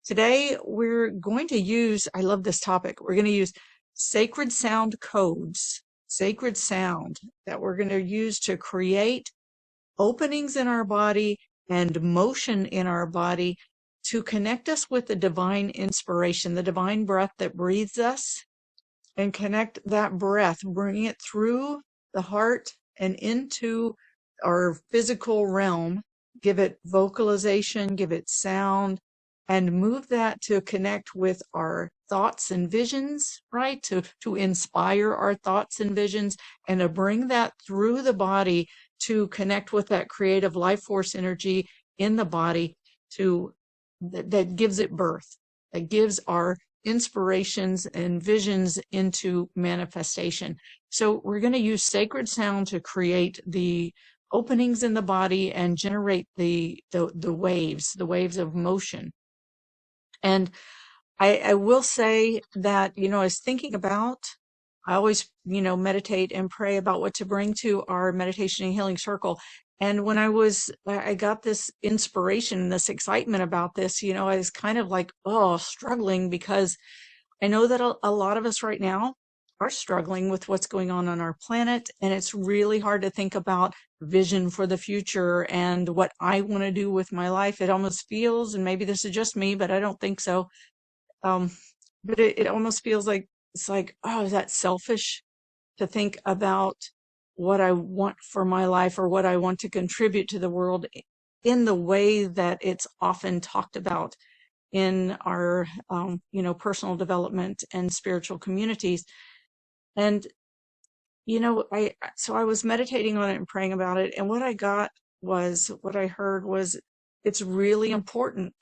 Today, we're going to use, I love this topic, we're going to use sacred sound codes, sacred sound that we're going to use to create openings in our body and motion in our body to connect us with the divine inspiration, the divine breath that breathes us, and connect that breath, bring it through the heart and into our physical realm, give it vocalization, give it sound, and move that to connect with our thoughts and visions, right? To inspire our thoughts and visions and to bring that through the body to connect with that creative life force energy in the body to that gives it birth, that gives our inspirations and visions into manifestation. So we're going to use sacred sound to create the openings in the body and generate the waves of motion. And I will say that, I was thinking about, I always, meditate and pray about what to bring to our meditation and healing circle. And when I got this inspiration, this excitement about this, I was kind of like, struggling because I know that a lot of us right now are struggling with what's going on our planet. And it's really hard to think about vision for the future and what I want to do with my life. It almost feels, and maybe this is just me, but I don't think so. Um, but it almost feels like it's like, oh, is that selfish to think about what I want for my life or what I want to contribute to the world in the way that it's often talked about in our, personal development and spiritual communities. And, so I was meditating on it and praying about it. And what I heard was, it's really important.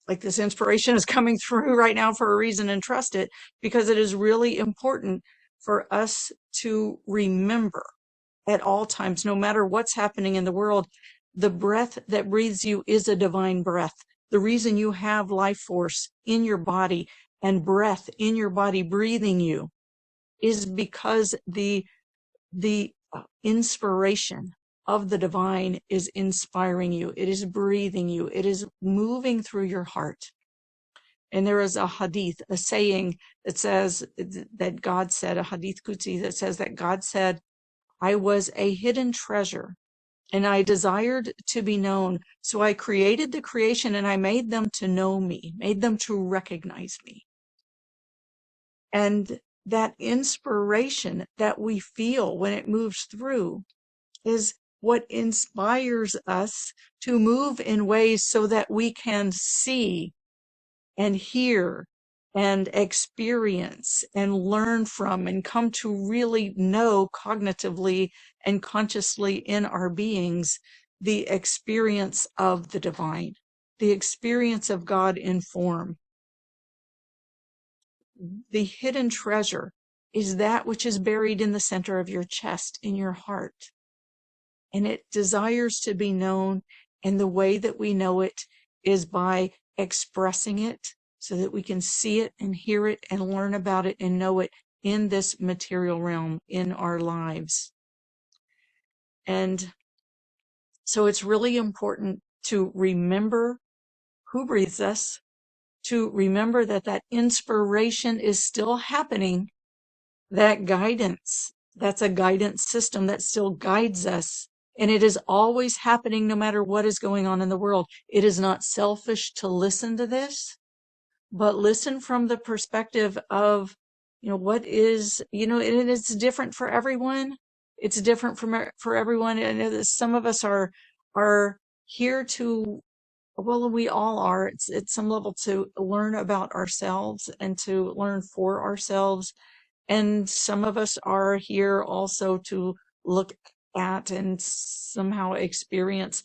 Like this inspiration is coming through right now for a reason, and trust it, because it is really important for us to remember at all times, no matter what's happening in the world, the breath that breathes you is a divine breath. The reason you have life force in your body and breath in your body breathing you is because the inspiration of the divine is inspiring you. It is breathing you. It is moving through your heart. And there is a hadith, a saying that says that God said, a hadith Qudsi that says that God said, I was a hidden treasure and I desired to be known. So I created the creation and I made them to know me, made them to recognize me. And that inspiration that we feel when it moves through is what inspires us to move in ways so that we can see and hear and experience and learn from and come to really know cognitively and consciously in our beings the experience of the divine, the experience of God in form. The hidden treasure is that which is buried in the center of your chest, in your heart. And it desires to be known. And the way that we know it is by expressing it so that we can see it and hear it and learn about it and know it in this material realm in our lives. And so it's really important to remember who breathes us, to remember that that inspiration is still happening, that guidance, that's a guidance system that still guides us. And it is always happening no matter what is going on in the world. It is not selfish to listen to this, but listen from the perspective of, what is, and it's different for everyone. It's different for everyone. And some of us are here to, well, we all are, it's at some level to learn about ourselves and to learn for ourselves. And some of us are here also to look at and somehow experience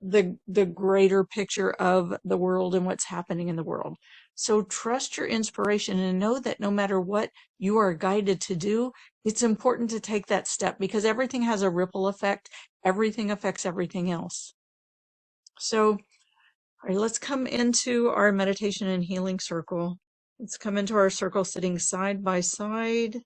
the greater picture of the world and what's happening in the world. So trust your inspiration and know that no matter what you are guided to do, it's important to take that step because everything has a ripple effect. Everything affects everything else. So, all right, let's come into our meditation and healing circle. Let's come into our circle sitting side by side.